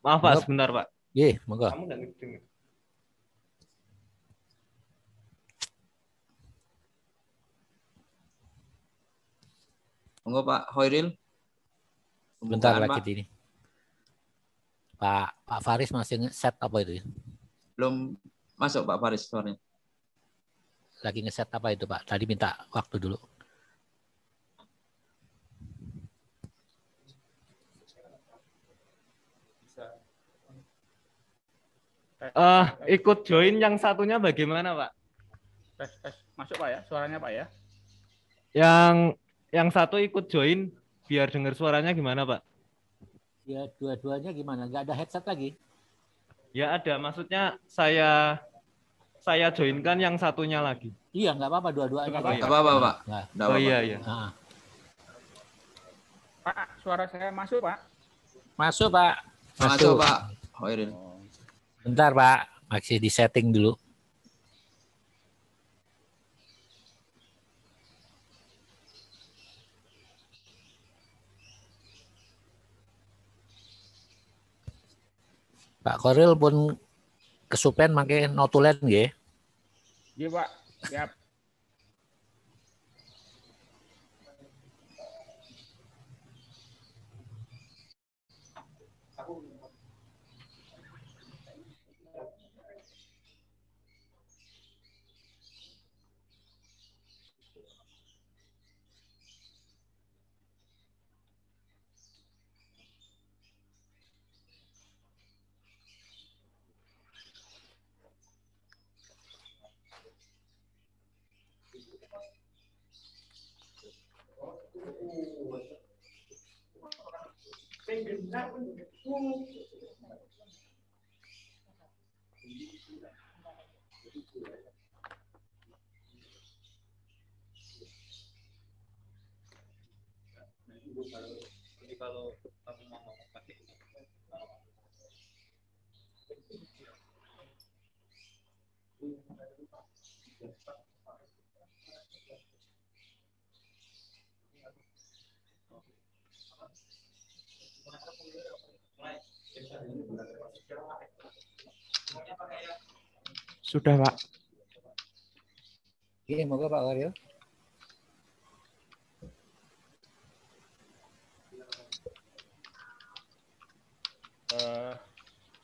Maaf Pak, sebentar Pak. Iya, monggo. Kamu nggak ngedengar. Monggo Pak Hoiril. Bentar Pembukaan, lagi Pak. ini. Pak Faris masih nge-set apa itu? Belum masuk Pak Faris suaranya. Lagi nge-set apa itu Pak? Tadi minta waktu dulu. Ikut join yang satunya bagaimana Pak? Tes. Masuk Pak ya, suaranya Pak ya. Yang satu ikut join biar dengar suaranya gimana Pak? Ya dua-duanya gimana? Nggak ada headset lagi? Ya ada, maksudnya saya joinkan yang satunya lagi. Iya, nggak apa-apa dua-duanya. Nggak apa-apa Pak. Nggak. Oh iya iya. Nah, Pak, suara saya masuk Pak. masuk Pak. Masuk Pak Hoiril. Bentar Pak, masih di setting dulu. Pak Koril pun kesupen make notulen nggih. Iya Pak, siap. Kalau kamu mau pakai Sudah Pak. Oke, moga Pak Koril.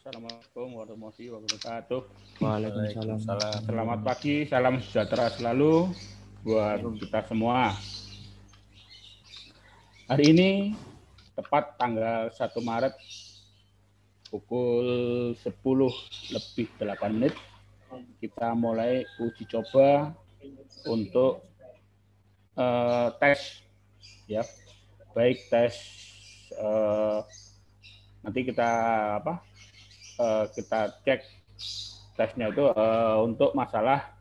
Assalamualaikum warahmatullahi wabarakatuh. Waalaikumsalam. Selamat pagi, salam sejahtera selalu buat kita semua. Hari ini tepat tanggal 1 Maret pukul 10:08 kita mulai uji coba untuk tes ya, baik tes nanti kita kita cek tesnya itu untuk masalah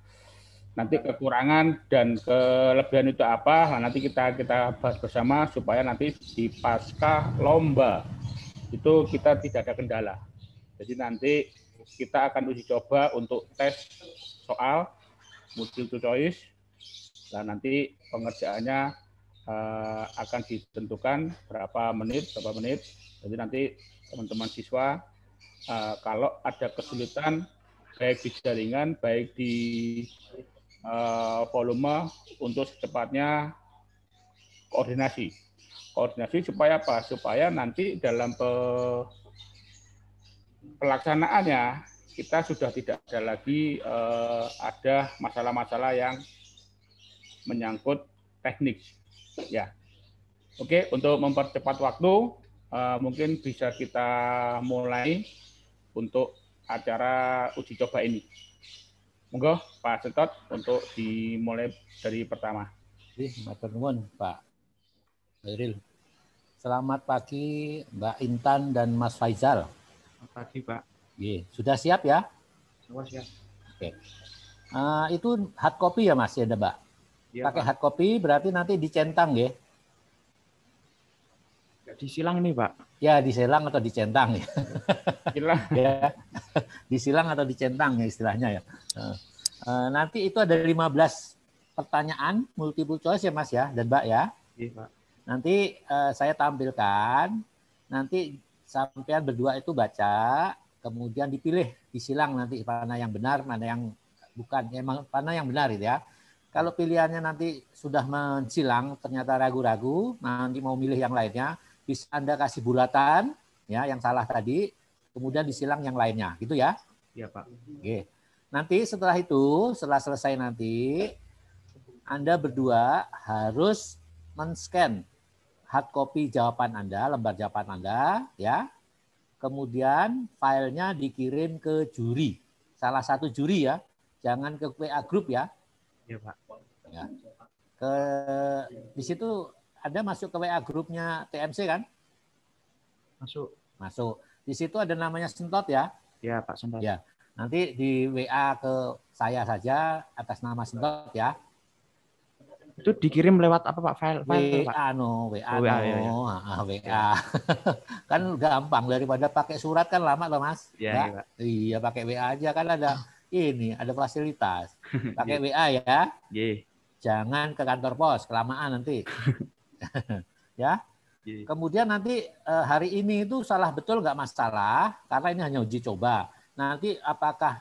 nanti kekurangan dan kelebihan itu apa. Nah, nanti kita bahas bersama supaya nanti di pasca lomba itu kita tidak ada kendala. Jadi nanti kita akan uji coba untuk tes soal multiple choice dan nanti pengerjaannya akan ditentukan berapa menit. Jadi nanti teman-teman siswa kalau ada kesulitan baik di jaringan, baik di volume, untuk secepatnya koordinasi supaya apa? Supaya nanti dalam pelaksanaannya kita sudah tidak ada lagi ada masalah-masalah yang menyangkut teknik. Ya, oke. Untuk mempercepat waktu, mungkin bisa kita mulai untuk acara uji coba ini. Monggo Pak Setot untuk dimulai dari pertama. Matur nuwun Pak Hoiril. Selamat pagi Mbak Intan dan Mas Faizal. Selamat pagi Pak. Sudah siap ya? Semua siap. Oke. Itu hard copy ya Mas ya, Mbak? Ya, pakai Pak. hard copy berarti nanti dicentang ya? Disilang nih Pak. Ya disilang atau dicentang ya. Silang. Ya. Disilang atau dicentang ya istilahnya ya. Nanti itu ada 15 pertanyaan multiple choice ya Mas ya dan Mbak ya. Iya Pak. Nanti saya tampilkan. Nanti sampean berdua itu baca, kemudian dipilih, disilang nanti mana yang benar, mana yang bukan, mana yang benar itu ya. Kalau pilihannya nanti sudah mensilang, ternyata ragu-ragu, nanti mau milih yang lainnya, bisa Anda kasih bulatan, ya, yang salah tadi, kemudian disilang yang lainnya, gitu ya. Iya, Pak. Oke. Nanti setelah itu, setelah selesai nanti, Anda berdua harus men-scan hard copy jawaban Anda, lembar jawaban Anda, ya. Kemudian filenya dikirim ke juri, salah satu juri ya, jangan ke WA group ya. Iya, Pak. Ya. Di situ Anda masuk ke WA grupnya TMC kan? Masuk. Masuk. Di situ ada namanya Sentot ya. Iya, Pak Sentot. Ya. Nanti di WA ke saya saja atas nama Sentot ya. Itu dikirim lewat apa, Pak? File, Pak? WA WA, WA. Kan gampang daripada pakai surat kan lama loh Mas. Iya, Ya? iya, Pak. Iya, pakai WA aja kan ada ada fasilitas. Pakai WA ya. Iya. Jangan ke kantor pos, kelamaan nanti. Ya. Kemudian nanti hari ini itu salah betul nggak masalah, karena ini hanya uji coba. Nanti apakah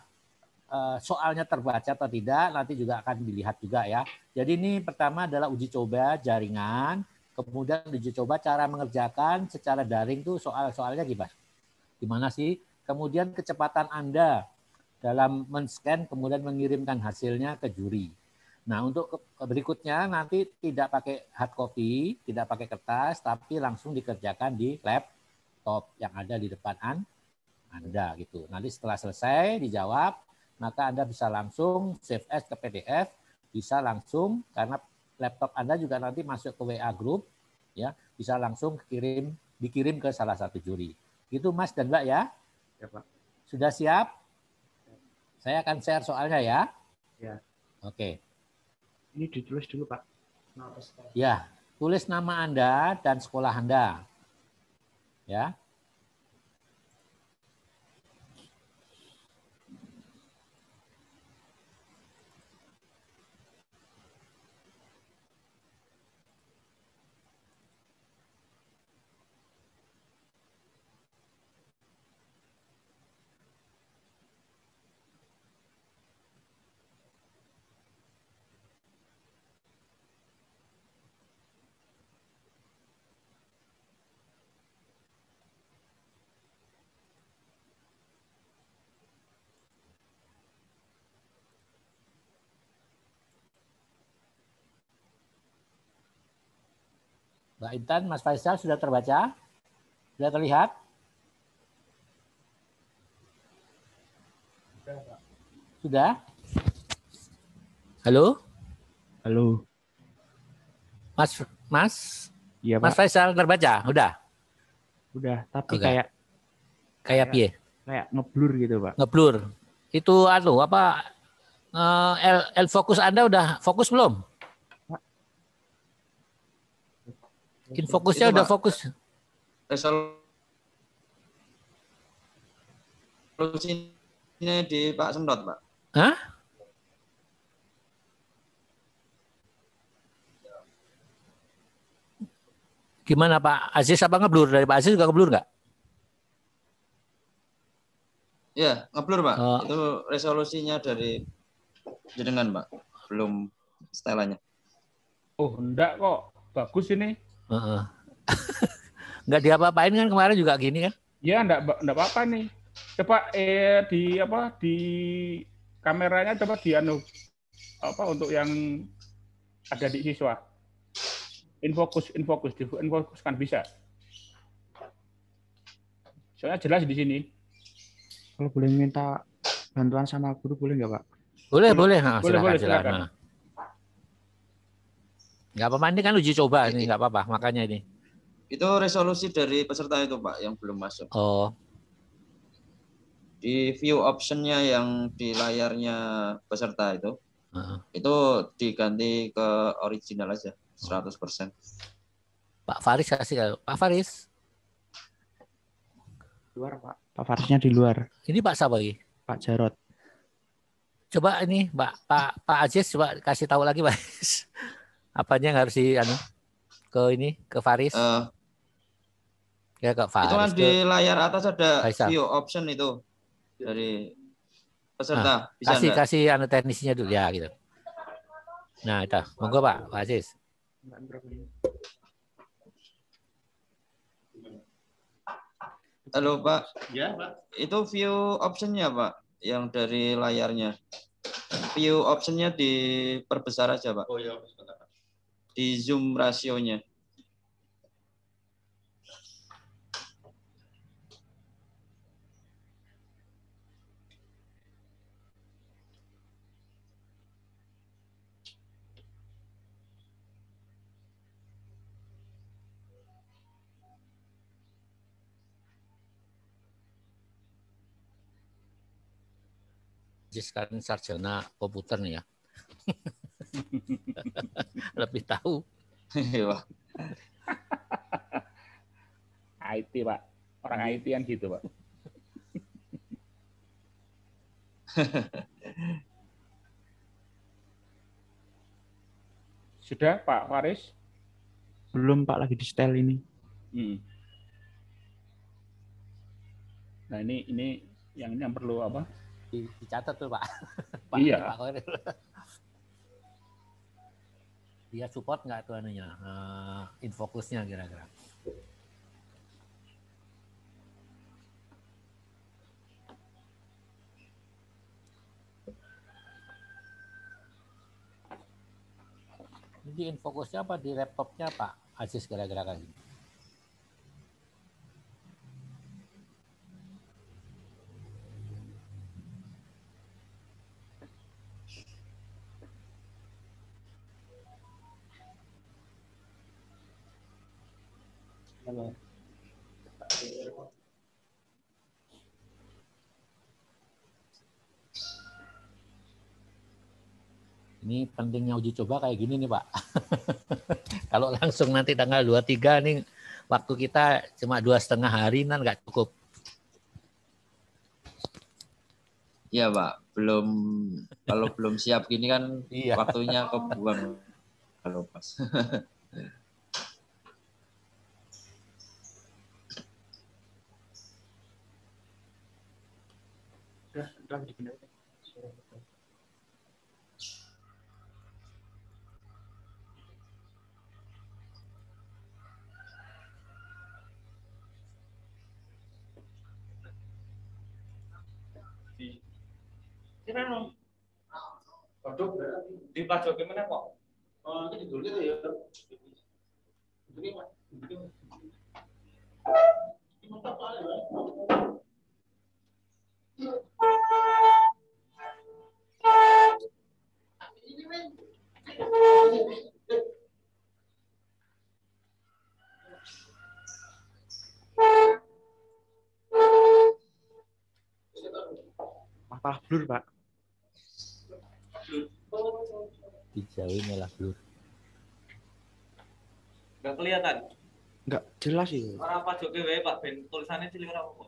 soalnya terbaca atau tidak, nanti juga akan dilihat juga ya. Jadi ini pertama adalah uji coba jaringan, kemudian uji coba cara mengerjakan secara daring tuh soal-soalnya gimana sih? Kemudian kecepatan Anda dalam men-scan kemudian mengirimkan hasilnya ke juri. Nah, untuk berikutnya nanti tidak pakai hard copy, tidak pakai kertas, tapi langsung dikerjakan di laptop yang ada di depan Anda gitu. Nanti setelah selesai dijawab, maka Anda bisa langsung save as ke PDF, bisa langsung karena laptop Anda juga nanti masuk ke WA group, ya, bisa langsung dikirim ke salah satu juri. Gitu Mas dan Mbak ya. Ya, Pak. Sudah siap? Saya akan share soalnya ya. Ya. Oke. Ini ditulis dulu, Pak. Ya, tulis nama Anda dan sekolah Anda. Ya. Mbak Intan, Mas Faisal sudah terbaca? Sudah terlihat? Sudah? Halo? Halo. Mas? Iya, Mas Pak. Faisal terbaca? Udah, tapi Oke. Kayak piye? kayak ngeblur gitu, Pak. Ngeblur. Itu L fokus Anda udah fokus belum? Infokusnya Itu, udah Pak. fokus. Resolusinya di Pak Sentot, Pak. Hah? Gimana Pak Aziz, apa ngeblur? Dari Pak Aziz juga ngeblur nggak? Ya, ngeblur, Pak. Oh. Itu resolusinya dari jenengan, Pak. Belum setelannya. Oh, enggak kok. Bagus ini. Nggak diapa-apain kan kemarin juga gini kan? Ya, enggak apa-apa nih. Coba di kameranya coba untuk yang ada di siswa. Infokuskan bisa. Soalnya jelas di sini. Kalau boleh minta bantuan sama guru boleh nggak, Pak? Boleh. Boleh, Silakan. silakan. Nggak apa-apa, ini kan uji coba, ini nggak apa-apa, makanya ini. Itu resolusi dari peserta itu, Pak, yang belum masuk. Oh, Di view option-nya yang di layarnya peserta itu diganti ke original aja, 100%. Pak Faris kasih. Pak Faris, Luar, Pak. Pak Farisnya di luar. ini Pak siapa lagi? Pak Jarot. Coba ini Pak Aziz, coba kasih tahu lagi Pak. Apanya yang harus ke Faris? Ya Kak Itu kan Faris di layar atas ada Faisal. view option itu dari peserta. Bisa kasih enggak? kasih anu teknisnya dulu ya gitu. Nah, itu. Monggo Pak Aziz. Halo Pak, Ya, Pak. itu view optionnya Pak, yang dari layarnya. View optionnya diperbesar aja Pak. Oh ya, sebentar. Di zoom rasionya. Aziz kan sarjana komputer nih ya. Lebih tahu. Wah, IT Pak, orang IT kan gitu Pak. Sudah Pak Faris? Belum Pak, lagi di setel ini. Nah ini yang perlu apa? Dicatat tuh Pak. Pak Iya. Pak Khairil. Dia support nggak tuh anunya, infokusnya kira-kira. Di infokusnya apa di laptopnya Pak Aziz kira-kira kali ini? Ini pentingnya uji coba kayak gini nih Pak. Kalau langsung nanti tanggal 23 nih waktu kita cuma 2,5 hari kan nggak cukup. iya Pak. Kalau belum siap gini kan Iya. waktunya kebuang kalau pas. Udah dibenerin. Waduh, di pojok mana kok? Oh, ini dulu ya. Ini Pak. Masalah blur Pak. Dijauhin malah blur. Nggak kelihatan. Nggak jelas sih. Orang pojok wae Pak, ben tulisannya cilik ora apa.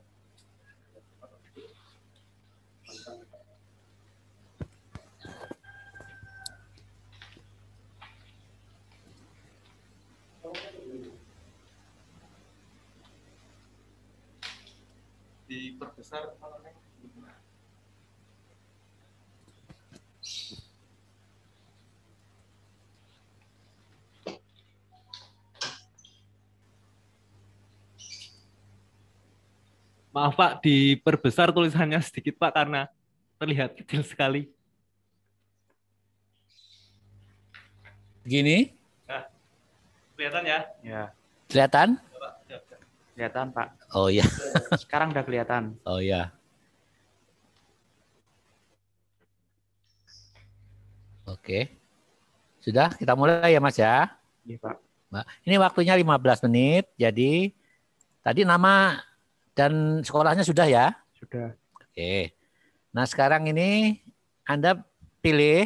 Diperbesar namanya. Maaf Pak, diperbesar tulisannya sedikit Pak karena terlihat kecil sekali. Gini? Nah, kelihatan ya? Ya, Kelihatan? kelihatan Pak. Oh iya. Sekarang udah kelihatan. Oh iya. Oke. Sudah, kita mulai ya Mas ya. Iya Pak. Ini waktunya 15 menit. Jadi tadi nama dan sekolahnya sudah ya? Sudah. Oke. Nah, sekarang ini Anda pilih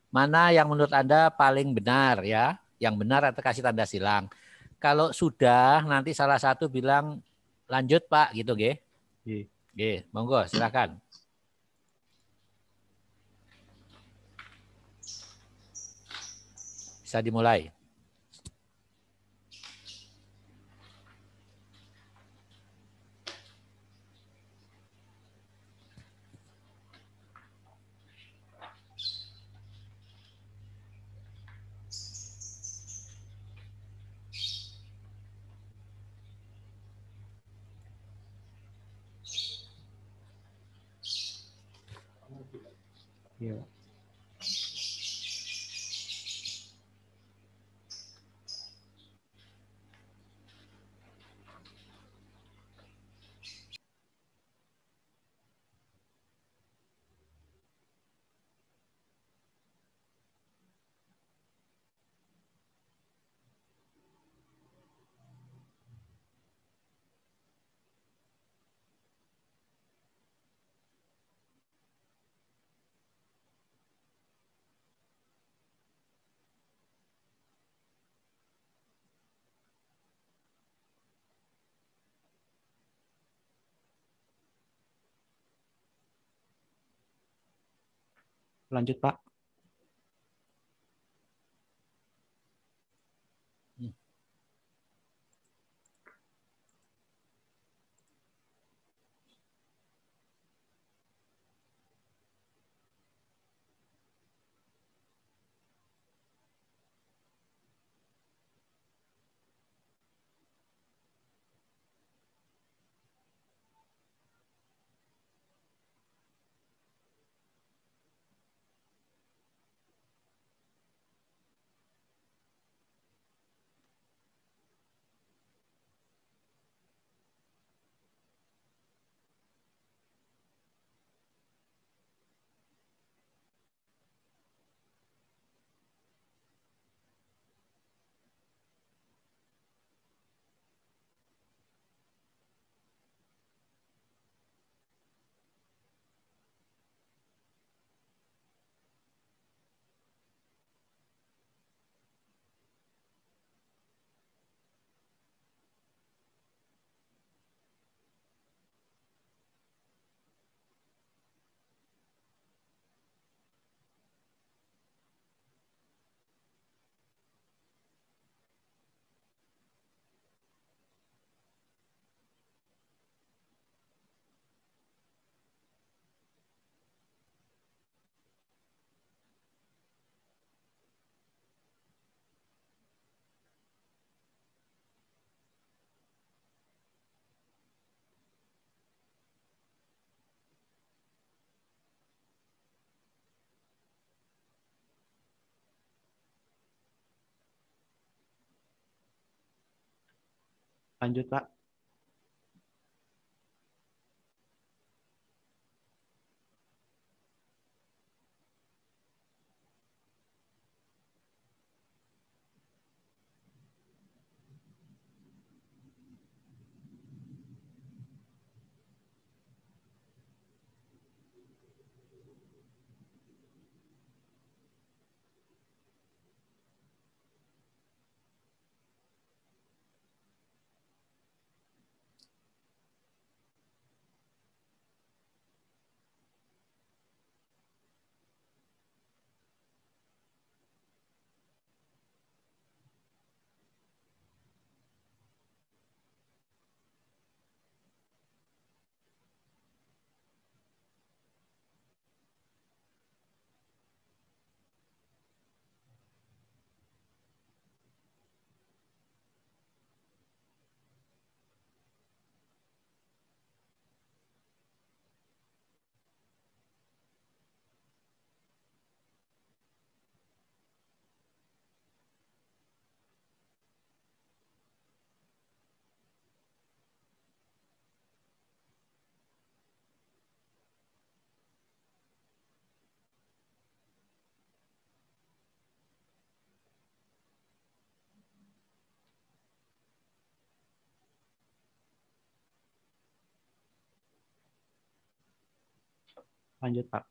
mana yang menurut Anda paling benar ya. Yang benar atau kasih tanda silang. Kalau sudah nanti salah satu bilang lanjut Pak gitu, G. G, monggo silakan. Bisa dimulai. Iya. Lanjut, Pak. Lanjut, Pak. Lanjut, Pak.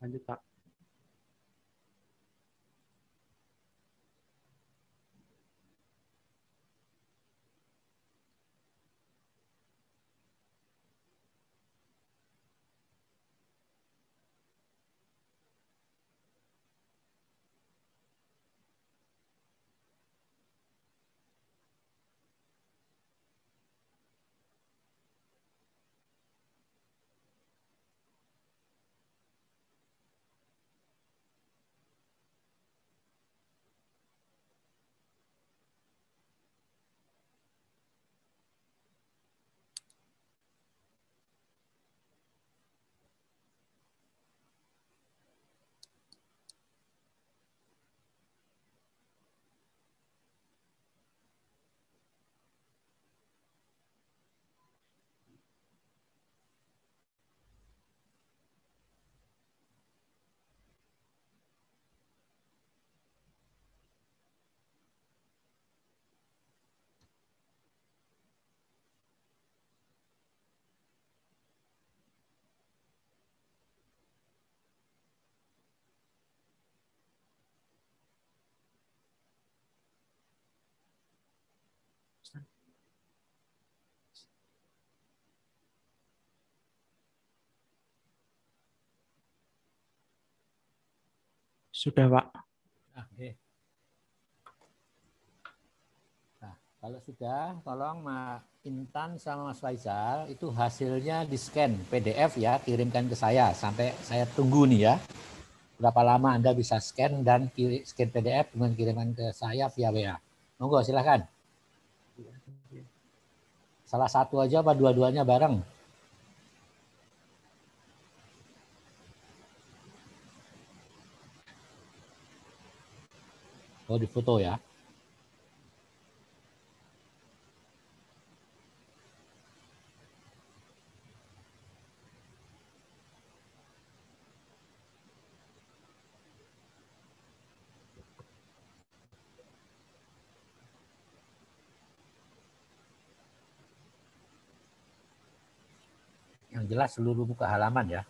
Lanjut, Pak. Sudah, Pak. Oke. Nah, kalau sudah, tolong Mas Intan sama Mas Faisal itu hasilnya di scan PDF ya, kirimkan ke saya sampai saya tunggu nih ya. Berapa lama Anda bisa scan dan scan PDF dengan kirimkan ke saya via WA. Monggo silakan. Salah satu aja apa dua-duanya bareng? Oh, di foto ya. Yang jelas seluruh muka halaman ya.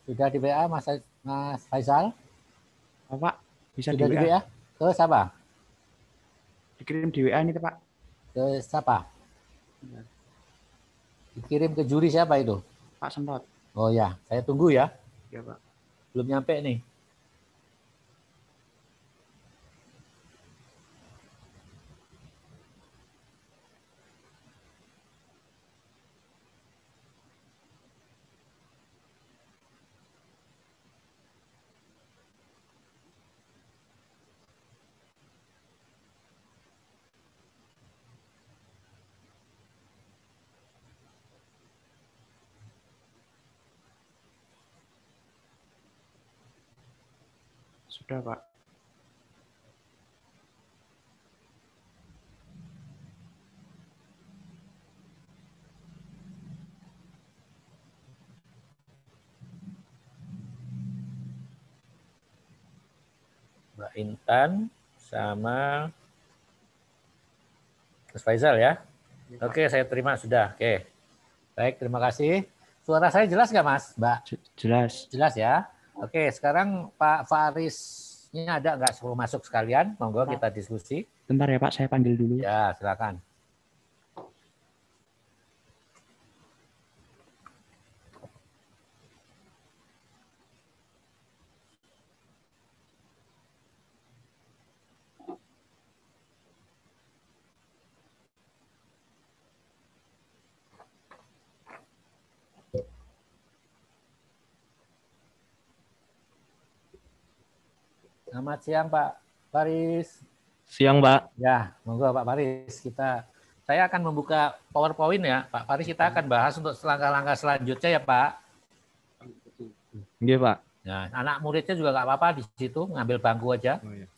Sudah di WA Mas Faisal? Oh, Pak, bisa Sudah di di WA. WA? Ke siapa? Dikirim di WA ini, Pak. Ke siapa? Dikirim ke juri siapa itu? Pak Semprot. Oh ya, saya tunggu ya. Ya, Pak. Belum nyampe nih. Sudah, Pak. Mbak Intan sama Mas Faisal ya. Oke, saya terima sudah. Oke. Baik, terima kasih. Suara saya jelas nggak, Mas? Mbak? Jelas. Jelas ya. Oke, sekarang Pak Farisnya ada nggak suruh masuk sekalian? Monggo kita diskusi. Bentar ya Pak, saya panggil dulu. Ya, silakan. Selamat siang Pak Faris. Siang Pak. Ya, monggo Pak Faris. Saya akan membuka PowerPoint ya, Pak Faris. Kita akan bahas untuk langkah-langkah selanjutnya ya Pak. Iya Pak. Nah, anak muridnya juga nggak apa-apa di situ, ngambil bangku aja. Oh, iya.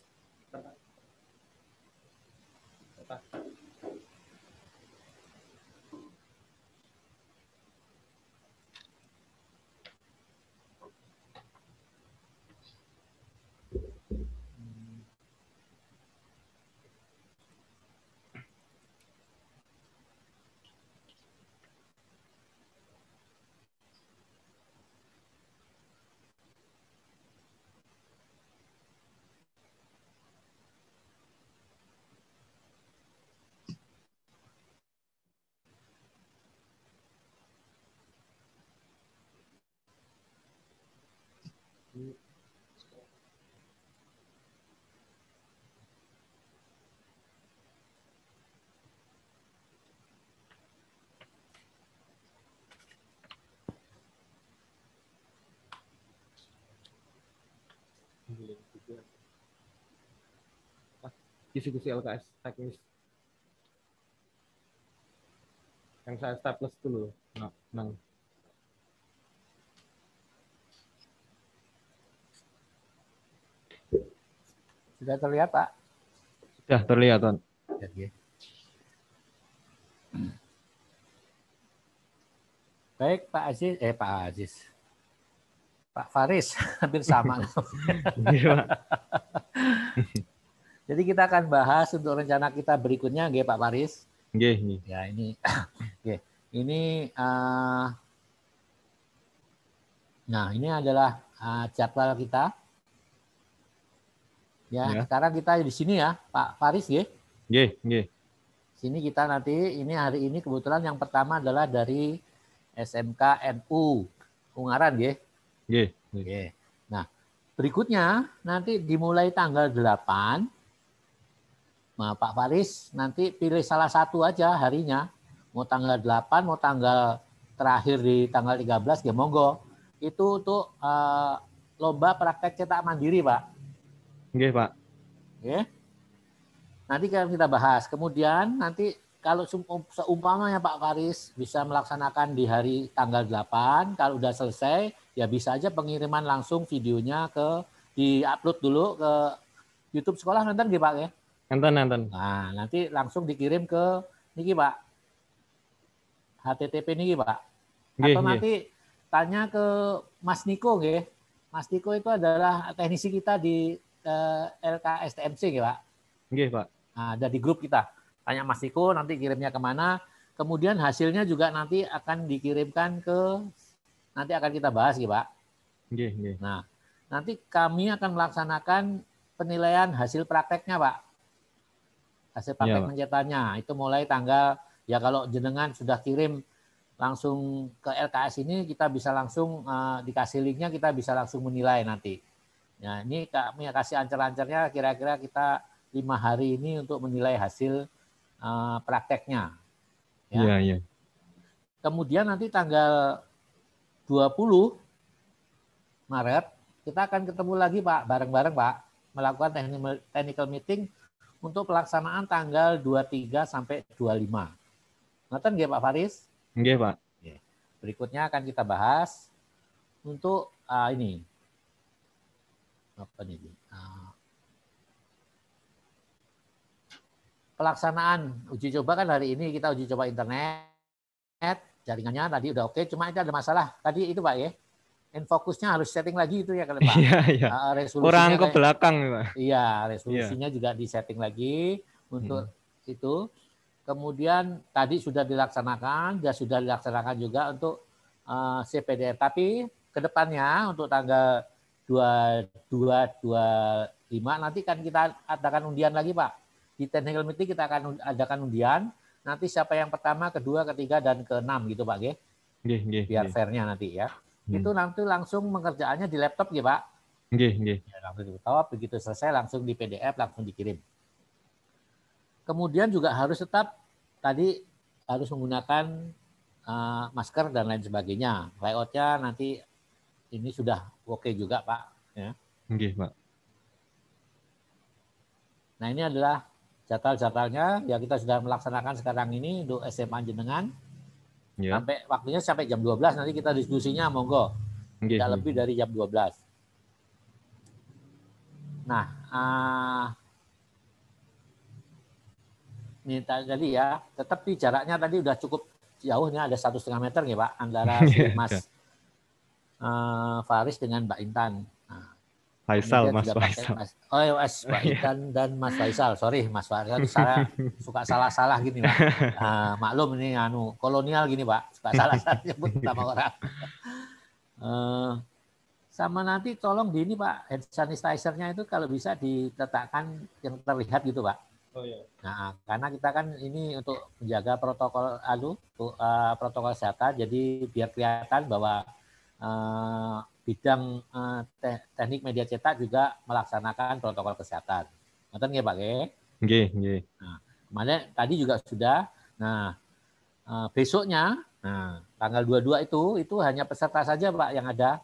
Diskusi LKS teknis yang saya staples dulu. Nah. Sudah terlihat Pak? Sudah terlihat Pak. Baik Pak Aziz. Pak Faris, hampir sama. Jadi kita akan bahas untuk rencana kita berikutnya, nggih Pak Faris. Nggih. Ya ini, ini, nah ini adalah jadwal kita. Ya, sekarang kita di sini ya, Pak Faris, nggih. Nggih. Sini kita nanti, ini hari ini kebetulan yang pertama adalah dari SMK NU Ungaran, nggih. Nggih. Nah, berikutnya nanti dimulai tanggal 8. Nah, Pak Faris nanti pilih salah satu aja harinya. Mau tanggal 8, mau tanggal terakhir di tanggal 13, ya monggo. Itu untuk lomba praktek cetak mandiri, Pak. Nggih, Pak. Oke. Nanti kita bahas. Kemudian nanti kalau seumpamanya Pak Faris bisa melaksanakan di hari tanggal 8, kalau udah selesai, ya bisa aja pengiriman langsung videonya di-upload dulu ke YouTube sekolah nonton nggih Pak ya? Nonton. Nah, nanti langsung dikirim ke niki Pak. HTTP niki Pak. Atau nanti tanya ke Mas Niko nggih. Mas Niko itu adalah teknisi kita di LKSTMC nggih Pak. Nggih, Pak. Nah, ada di grup kita. Tanya Mas Niko nanti kirimnya kemana. Kemudian hasilnya juga nanti akan dikirimkan nanti akan kita bahas nggih Pak. Nggih. Nah, nanti kami akan melaksanakan penilaian hasil prakteknya Pak. Hasil praktek pencetaknya itu mulai tanggal, ya kalau jenengan sudah kirim langsung ke LKS ini, kita bisa langsung dikasih linknya, kita bisa langsung menilai nanti. Ya, ini kami kasih ancar-ancarnya kira-kira kita 5 hari ini untuk menilai hasil prakteknya. Ya. Iya. Kemudian nanti tanggal 20 Maret kita akan ketemu lagi Pak, bareng-bareng Pak, melakukan technical meeting untuk pelaksanaan tanggal 23 sampai 25. Ngerti nggih Pak Faris? Nggih, Pak. Berikutnya akan kita bahas untuk ini. Apa nih? Pelaksanaan uji coba kan hari ini kita uji coba internet, jaringannya tadi udah oke, cuma itu ada masalah. Tadi itu Pak ya. Infokusnya harus setting lagi itu ya kalau Pak. Iya, iya. Kurang ke belakang, Pak. Iya, resolusinya juga disetting lagi untuk itu. Kemudian tadi sudah dilaksanakan, dan sudah dilaksanakan juga untuk CPDR. Tapi kedepannya untuk tanggal 22, 25 nanti kan kita adakan undian lagi Pak. Di technical meeting kita akan adakan undian. Nanti siapa yang pertama, kedua, ketiga, dan keenam gitu Pak. Biar fairnya nanti ya. Itu nanti langsung mengerjaannya di laptop ya Pak. Ya, langsung di laptop, begitu selesai langsung di PDF, langsung dikirim. Kemudian juga harus tetap tadi harus menggunakan masker dan lain sebagainya. Layoutnya nanti ini sudah oke juga Pak. Ya. Pak. Nah ini adalah jadwal-jadwalnya. Ya kita sudah melaksanakan sekarang ini untuk SMA Jenengan. Ya. Waktunya sampai jam 12 nanti kita diskusinya monggo. Tidak lebih dari jam 12. Nah, ini tadi ya, tetapi jaraknya tadi udah cukup jauhnya, ada 1,5 meter ya Pak antara si Mas Faris dengan Mbak Intan. Nah, Faisal, Mas Faisal. Mbak Intan dan Mas Faisal. Sorry Mas Faisal, saya suka salah-salah gini Pak. Maklum ini kolonial gini Pak, suka salah-salah nyebut nama orang. Sama nanti tolong di ini Pak, hand sanitizer-nya itu kalau bisa diletakkan yang terlihat gitu Pak. Oh iya. Nah, karena kita kan ini untuk menjaga protokol protokol kesehatan, jadi biar kelihatan bahwa bidang teknik media cetak juga melaksanakan protokol kesehatan. Ngerti nggih Pak? Nggih. Nah, kemarin tadi juga sudah. Nah, besoknya, tanggal 22 itu hanya peserta saja Pak yang ada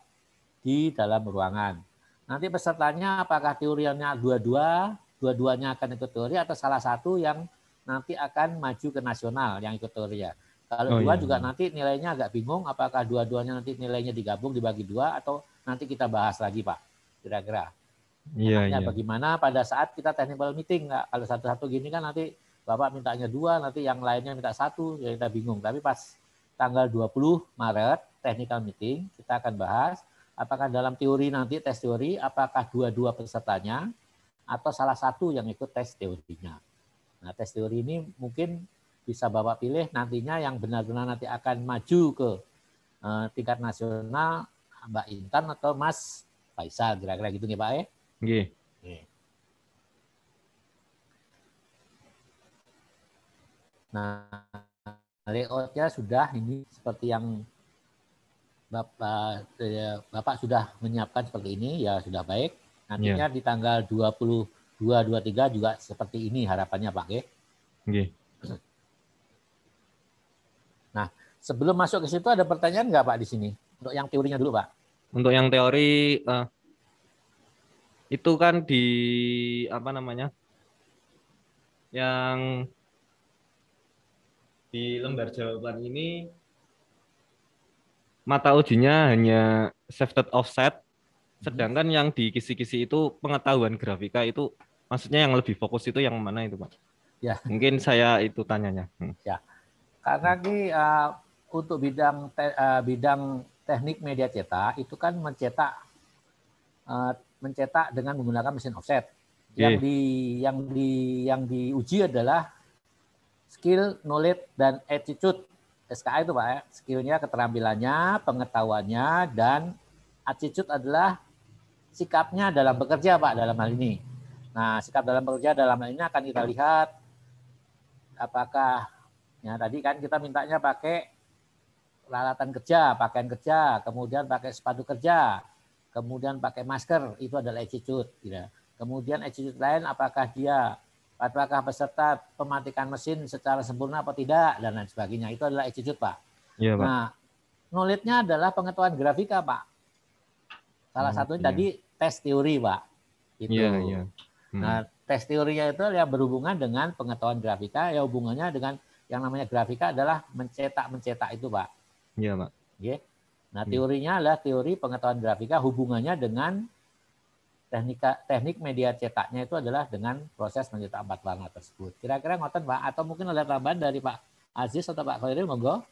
di dalam ruangan. Nanti pesertanya apakah teorinya dua-duanya akan ikut teori atau salah satu yang nanti akan maju ke nasional yang ikut teori ya. Kalau dua juga nanti nilainya agak bingung apakah dua-duanya nanti nilainya digabung dibagi dua atau nanti kita bahas lagi Pak kira-kira. Iya. Bagaimana pada saat kita technical meeting nggak? Kalau satu-satu gini kan nanti Bapak mintanya 2, nanti yang lainnya minta 1, ya kita bingung. Tapi pas tanggal 20 Maret technical meeting kita akan bahas apakah dalam teori nanti tes teori apakah dua-dua pesertanya atau salah satu yang ikut tes teorinya. Nah, tes teori ini mungkin bisa Bapak pilih nantinya yang benar-benar nanti akan maju ke tingkat nasional Mbak Intan atau Mas Faisal, kira-kira gitu nih Pak ya? Nggih. Nah, layoutnya sudah ini seperti yang Bapak sudah menyiapkan seperti ini, ya sudah baik. Nantinya di tanggal 22, 23 juga seperti ini harapannya Pak. Nah, sebelum masuk ke situ ada pertanyaan nggak Pak di sini? Untuk yang teorinya dulu Pak. Untuk yang teori itu kan di yang di lembar jawaban ini mata ujinya hanya shifted offset. Sedangkan yang di kisi-kisi itu pengetahuan grafika itu maksudnya yang lebih fokus itu yang mana itu Pak? Ya. Mungkin saya itu tanyanya. Ya. Karena untuk bidang teknik media cetak itu kan mencetak dengan menggunakan mesin offset. Yang diuji adalah skill, knowledge dan attitude. SKA itu Pak ya. Skillnya, keterampilannya, pengetahuannya, dan attitude adalah sikapnya dalam bekerja Pak dalam hal ini. Nah, sikap dalam bekerja dalam hal ini akan kita lihat apakah ya tadi kan kita mintanya pakai peralatan kerja, pakaian kerja, kemudian pakai sepatu kerja, kemudian pakai masker, itu adalah attitude. Gitu. Kemudian attitude lain apakah peserta mematikan mesin secara sempurna atau tidak dan lain sebagainya. Itu adalah attitude Pak. Iya, Pak. Nah, knowledge-nya adalah pengetahuan grafika Pak. Salah satunya tadi tes teori Pak. Itu. Nah, tes teorinya itu yang berhubungan dengan pengetahuan grafika, ya hubungannya dengan yang namanya grafika adalah mencetak itu Pak. Iya Pak. Nah, teorinya adalah teori pengetahuan grafika, hubungannya dengan teknik media cetaknya itu adalah dengan proses mencetak 4 warna tersebut. Kira-kira ngoten Pak, atau mungkin ada tambahan dari Pak Aziz atau Pak Khairil, monggo.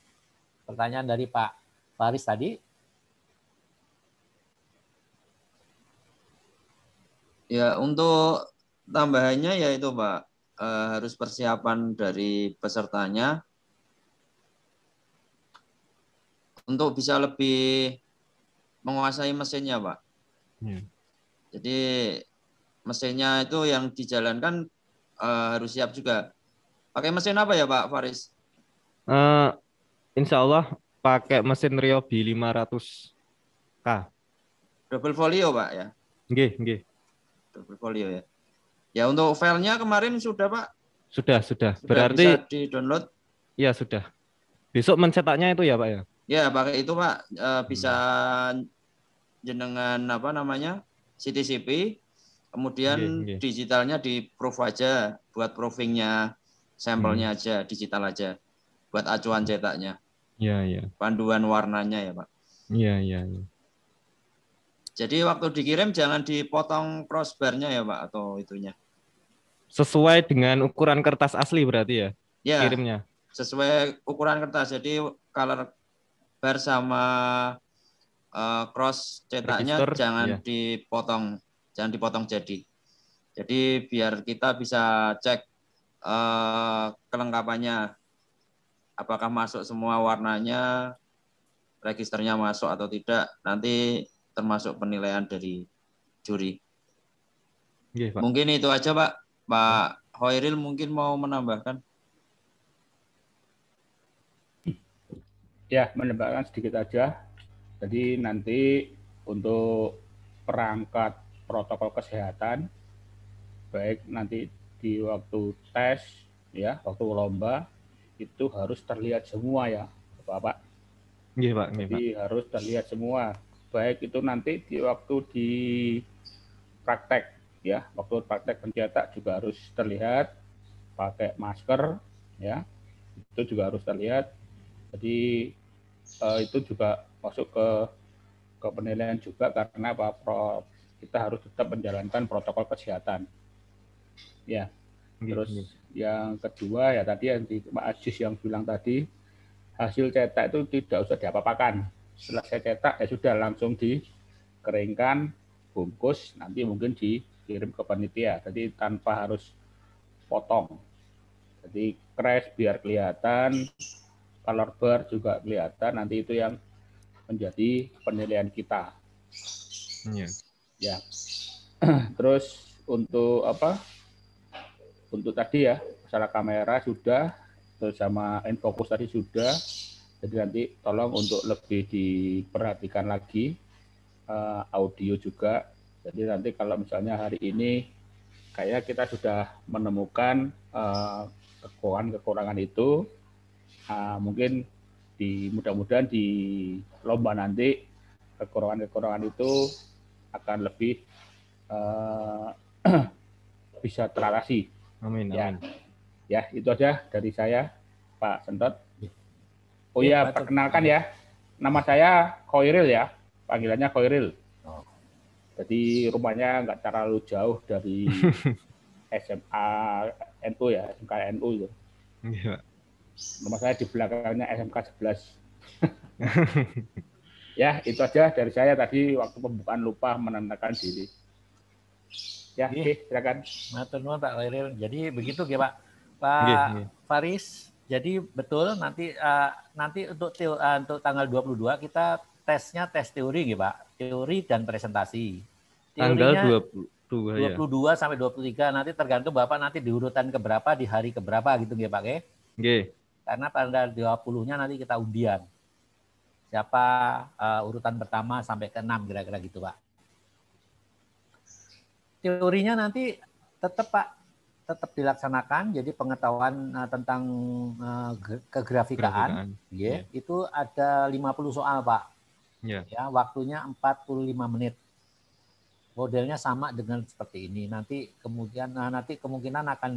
Pertanyaan dari Pak Faris tadi. Ya, untuk tambahannya yaitu Pak, harus persiapan dari pesertanya untuk bisa lebih menguasai mesinnya, Pak. Jadi mesinnya itu yang dijalankan harus siap juga. Pakai mesin apa ya Pak Faris? Insya Allah pakai mesin Ryobi 500K. Double folio Pak ya? Nggih. Double folio ya. Ya untuk filenya kemarin sudah Pak? Sudah. Berarti bisa di-download? Ya sudah. Besok mencetaknya itu ya Pak ya? Ya pakai itu Pak. Bisa jenengan apa namanya? CTCP. Kemudian digitalnya di-proof aja. Buat proofingnya, sampelnya aja, digital aja. Buat acuan cetaknya. Iya. Panduan warnanya ya Pak. Iya. Jadi waktu dikirim jangan dipotong crossbar-nya ya Pak atau itunya. Sesuai dengan ukuran kertas asli berarti ya? Ya. Kirimnya. Sesuai ukuran kertas. Jadi color bar sama cross cetaknya Register, jangan dipotong jadi. Jadi biar kita bisa cek kelengkapannya. Apakah masuk semua warnanya, registernya masuk atau tidak, nanti termasuk penilaian dari juri. Oke, Pak. Mungkin itu aja Pak. Pak Hoiril mungkin mau menambahkan. Ya, menambahkan sedikit aja. Jadi nanti untuk perangkat protokol kesehatan, baik nanti di waktu tes, ya, waktu lomba, itu harus terlihat semua ya, Bapak. Iya, Pak. Jadi harus terlihat semua. Baik itu nanti di waktu di praktek, ya, waktu praktek pencetak juga harus terlihat, pakai masker, ya, itu juga harus terlihat. Jadi itu juga masuk ke penilaian juga karena kita harus tetap menjalankan protokol kesehatan. Ya. Terus yang kedua ya tadi yang Pak Ajis yang bilang tadi, hasil cetak itu tidak usah diapa-apakan. Setelah saya cetak ya sudah langsung dikeringkan, bungkus, nanti mungkin dikirim ke panitia. Jadi tanpa harus potong. Jadi crash biar kelihatan, color bar juga kelihatan, nanti itu yang menjadi penilaian kita. Ya. Terus untuk apa? Untuk tadi ya, masalah kamera sudah, terus sama infocus tadi sudah. Jadi nanti tolong untuk lebih diperhatikan lagi audio juga. Jadi nanti kalau misalnya hari ini kayaknya kita sudah menemukan kekurangan itu, mungkin mudah-mudahan di lomba nanti kekurangan itu akan lebih bisa teratasi. Amin. Ya, itu aja dari saya, Pak Sentot. Oh ya, perkenalkan ya, nama saya Khoiril ya, panggilannya Khoiril. Jadi rumahnya nggak terlalu jauh dari SMA NU ya, SMK NU itu. Iya. Rumah saya di belakangnya SMK 11. Ya, itu aja dari saya tadi waktu pembukaan lupa menandakan diri. Ya, oke, silakan. Matur nuwun Pak Khoiril. Jadi begitu ya Pak Faris. Jadi betul nanti untuk tanggal 22 kita tesnya tes teori ya Pak. Teori dan presentasi. Teorinya tanggal 22 sampai 23 nanti tergantung Bapak nanti di urutan keberapa, di hari keberapa gitu ya Pak ya. Nggih. Karena pada 20-nya nanti kita undian. Siapa urutan pertama sampai ke-6 kira-kira gitu Pak. Teorinya nanti tetap dilaksanakan, jadi pengetahuan tentang kegrafikaan, ya, itu ada 50 soal Pak. Ya, waktunya 45 menit. Modelnya sama dengan seperti ini. Nanti kemungkinan akan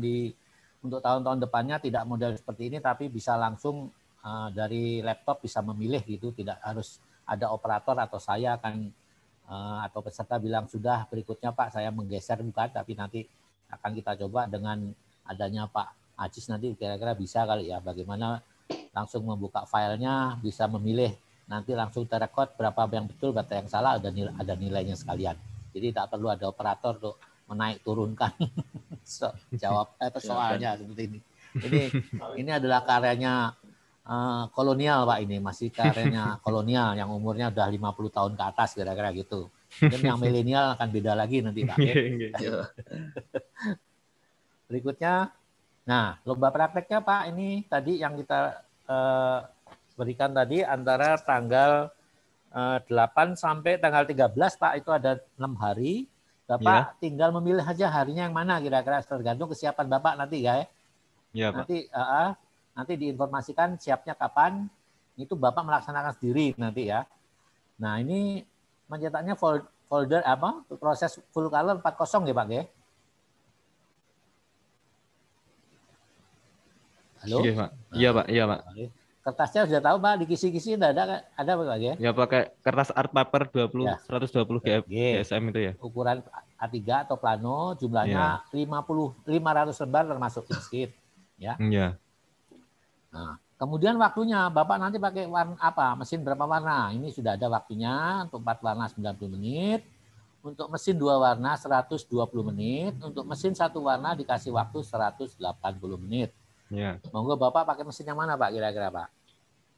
untuk tahun-tahun depannya tidak model seperti ini, tapi bisa langsung dari laptop bisa memilih gitu, tidak harus ada operator atau saya akan atau peserta bilang sudah berikutnya Pak saya menggeser bukan, tapi nanti akan kita coba dengan adanya Pak Ajis nanti kira-kira bisa kali ya bagaimana langsung membuka filenya, bisa memilih nanti langsung terekod berapa yang betul, berapa yang salah, ada nilainya sekalian. Jadi tak perlu ada operator untuk menaik turunkan jawab soalnya seperti ini. Ini adalah karyanya kolonial Pak, ini masih karyanya kolonial yang umurnya udah 50 tahun ke atas kira-kira gitu. Mungkin yang milenial akan beda lagi nanti Pak. Berikutnya, nah lomba prakteknya Pak, ini tadi yang kita berikan tadi antara tanggal 8 sampai tanggal 13 Pak, itu ada 6 hari. Bapak tinggal memilih aja harinya yang mana kira-kira, tergantung kesiapan Bapak nanti ya. Ya Pak. Nanti diinformasikan siapnya kapan, itu Bapak melaksanakan sendiri nanti ya. Nah ini mencetaknya folder apa, proses full color 40 ya Pak ya. Halo? Iya Pak. Iya Pak. Iya Pak. Kertasnya sudah tahu Pak, di kisi-kisi ada Pak ya? Ya pakai kertas art paper 120 GSM itu ya. Ukuran A3 atau plano, jumlahnya 500 lembar termasuk inscript ya. Iya. Nah, kemudian waktunya Bapak nanti pakai warna apa? Mesin berapa warna? Ini sudah ada waktunya, untuk 4 warna 90 menit. Untuk mesin 2 warna 120 menit, untuk mesin 1 warna dikasih waktu 180 menit. Ya. Monggo Bapak pakai mesin yang mana Pak kira-kira Pak?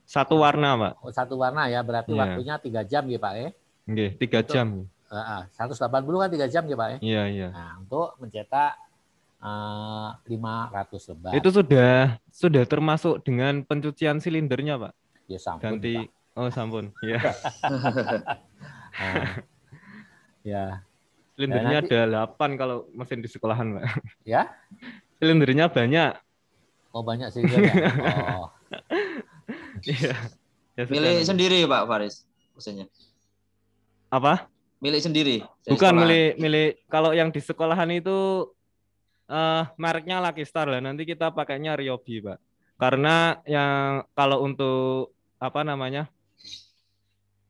1 warna Pak. Oh, 1 warna ya, berarti waktunya 3 jam ya Pak ya? Nggih, 3 jam. 180 kan 3 jam ya Pak ya? Iya, iya. Nah, untuk mencetak 500 lembar. Itu sudah termasuk dengan pencucian silindernya Pak? Ya sampun. Ganti, Pak. Oh sampun. Ya. Ya. Silindernya ada 8 kalau mesin di sekolahan Pak. Ya? Silindernya banyak. Oh banyak silindernya. Oh. Iya. Ya, Milik sendiri Pak Faris mesinnya. Apa? Milik sendiri. Bukan milik kalau yang di sekolahan itu mereknya Lucky Star lah. Nanti kita pakainya Ryobi Pak. Karena yang kalau untuk apa namanya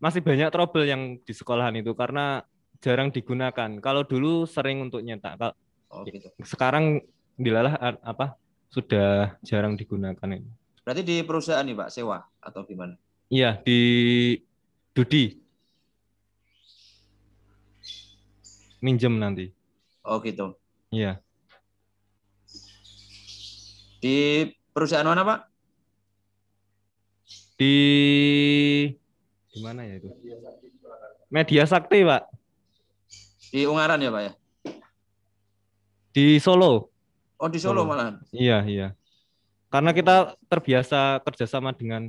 masih banyak trouble yang di sekolahan itu karena jarang digunakan. Kalau dulu sering untuk nyetak. Gitu. Sekarang dilalah apa sudah jarang digunakan ini. Berarti di perusahaan nih Pak, sewa atau gimana? Iya, di Dudi. Minjem nanti. Oh gitu. Iya. Di perusahaan mana Pak? Di mana ya itu? Media Sakti Pak. Di Ungaran ya Pak ya? Di Solo. Oh di Solo malahan? Iya, iya. Karena kita terbiasa kerjasama dengan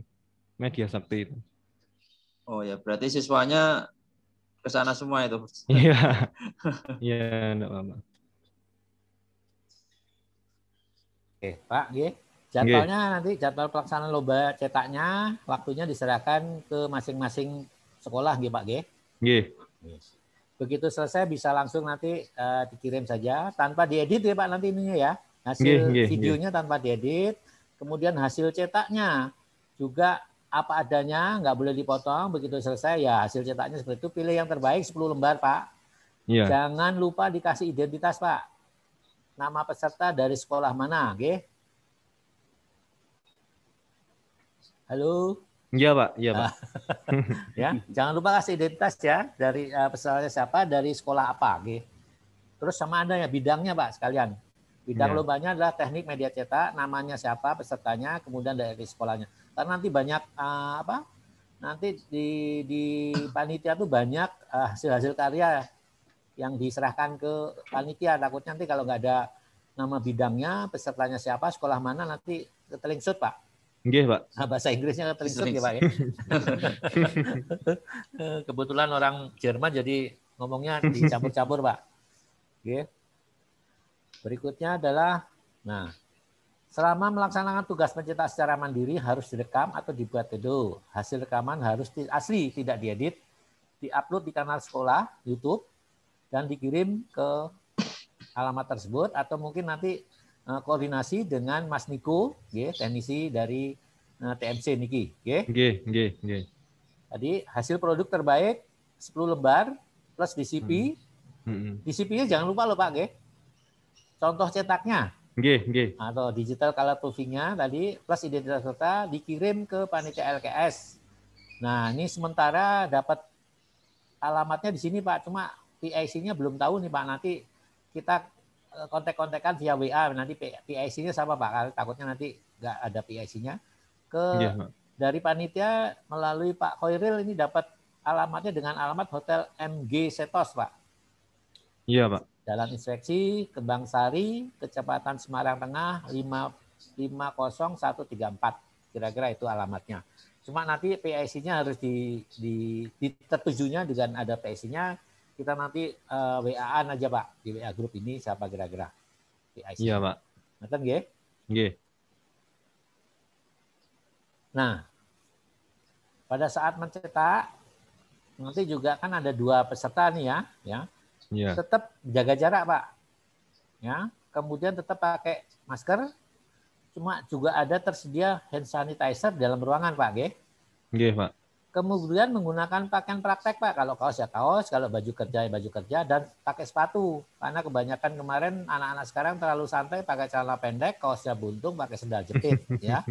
Media Sakti itu. Oh ya, berarti siswanya ke sana semua itu. Iya. Iya, enggak apa-apa. Oke, Pak, nggih. Jadwalnya nanti jadwal pelaksanaan lomba cetaknya waktunya diserahkan ke masing-masing sekolah nggih Pak nggih. Nggih. Begitu selesai bisa langsung nanti dikirim saja tanpa diedit ya Pak nanti ininya ya. Hasil videonya tanpa diedit. Kemudian hasil cetaknya juga apa adanya, nggak boleh dipotong. Begitu selesai ya hasil cetaknya seperti itu. Pilih yang terbaik 10 lembar Pak. Ya. Jangan lupa dikasih identitas Pak. Nama peserta dari sekolah mana, nggih? Halo. Iya Pak, iya Pak. Ya, jangan lupa kasih identitas ya dari pesertanya siapa, dari sekolah apa, nggih. Terus sama ada ya bidangnya Pak sekalian. Bidang lombanya adalah teknik media cetak, namanya siapa, pesertanya, kemudian dari sekolahnya. Karena nanti banyak nanti di panitia tuh banyak hasil-hasil karya yang diserahkan ke panitia. Takutnya nanti kalau nggak ada nama bidangnya, pesertanya siapa, sekolah mana, nanti ketelingsut Pak. Nggih Pak. Nah, bahasa Inggrisnya ketelingsut ya Pak ya. Kebetulan orang Jerman jadi ngomongnya dicampur-campur Pak. Oke. Berikutnya adalah, nah, selama melaksanakan tugas mencetak secara mandiri harus direkam atau dibuat video. Hasil rekaman harus asli, tidak diedit, diupload di kanal sekolah YouTube dan dikirim ke alamat tersebut atau mungkin nanti koordinasi dengan Mas Niko, teknisi dari TMC niki, nggih. Tadi hasil produk terbaik 10 lembar plus DCP. DCP-nya jangan lupa loh Pak, nggih. Contoh cetaknya. Nggih. Atau digital color proofing-nya tadi plus identitas peserta dikirim ke panitia LKS. Nah, ini sementara dapat alamatnya di sini Pak, cuma PIC-nya belum tahu nih Pak, nanti kita kontak-kontakan via WA, nanti PIC-nya sama Pak, takutnya nanti nggak ada PIC-nya. Dari panitia melalui Pak Khairil ini dapat alamatnya dengan alamat Hotel MG Setos, Pak. Iya, Pak. Jalan Inspeksi, Kembang Sari, Kecepatan Semarang Tengah, 50134. Kira-kira itu alamatnya. Cuma nanti PIC-nya harus tertujunya dengan ada PIC-nya. Kita nanti WA-an aja, Pak, di WA grup ini siapa kira-kira PIC. Iya, Pak. Ngerti nggih? Nggih. Nah, pada saat mencetak nanti juga kan ada 2 peserta nih ya. Iya. Tetap jaga jarak, Pak. Ya, kemudian tetap pakai masker. Cuma juga ada tersedia hand sanitizer dalam ruangan, Pak, nggih. Nggih, Pak. Kemudian menggunakan pakaian praktek, Pak. Kalau kaos ya kaos, kalau baju kerja ya baju kerja, dan pakai sepatu. Karena kebanyakan kemarin anak-anak sekarang terlalu santai pakai celana pendek, kaosnya buntung, pakai sendal jepit, ya.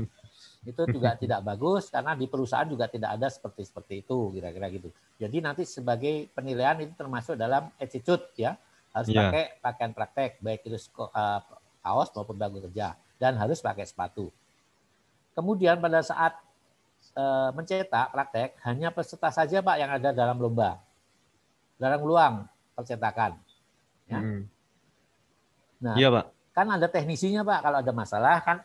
Itu juga tidak bagus karena di perusahaan juga tidak ada seperti itu, kira-kira gitu. Jadi nanti sebagai penilaian itu termasuk dalam attitude, ya. Harus pakai pakaian praktek, baik itu kaos maupun baju kerja, dan harus pakai sepatu. Kemudian pada saat mencetak praktek hanya peserta saja, Pak, yang ada dalam lomba, dalam ruang percetakan. Ya. Nah, iya, Pak. Kan ada teknisinya, Pak. Kalau ada masalah kan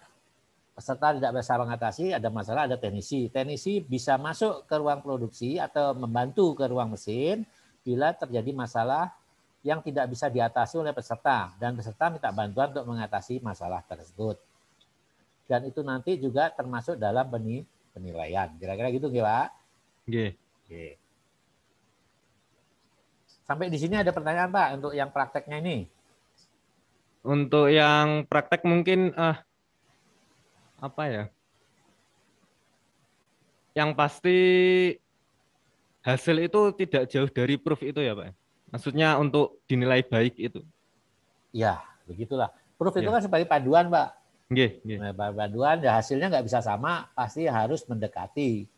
peserta tidak bisa mengatasi, ada masalah ada teknisi. Teknisi bisa masuk ke ruang produksi atau membantu ke ruang mesin bila terjadi masalah yang tidak bisa diatasi oleh peserta dan peserta minta bantuan untuk mengatasi masalah tersebut. Dan itu nanti juga termasuk dalam penilaian. Kira-kira gitu, nggih, Pak? Nggih. Sampai di sini ada pertanyaan, Pak, untuk yang prakteknya ini? Untuk yang praktek mungkin apa ya? Yang pasti hasil itu tidak jauh dari proof itu ya, Pak. Maksudnya untuk dinilai baik itu. Ya, begitulah. Proof itu kan sebagai panduan, Pak. Nggih. Nah, panduan ya hasilnya nggak bisa sama, pasti harus mendekati.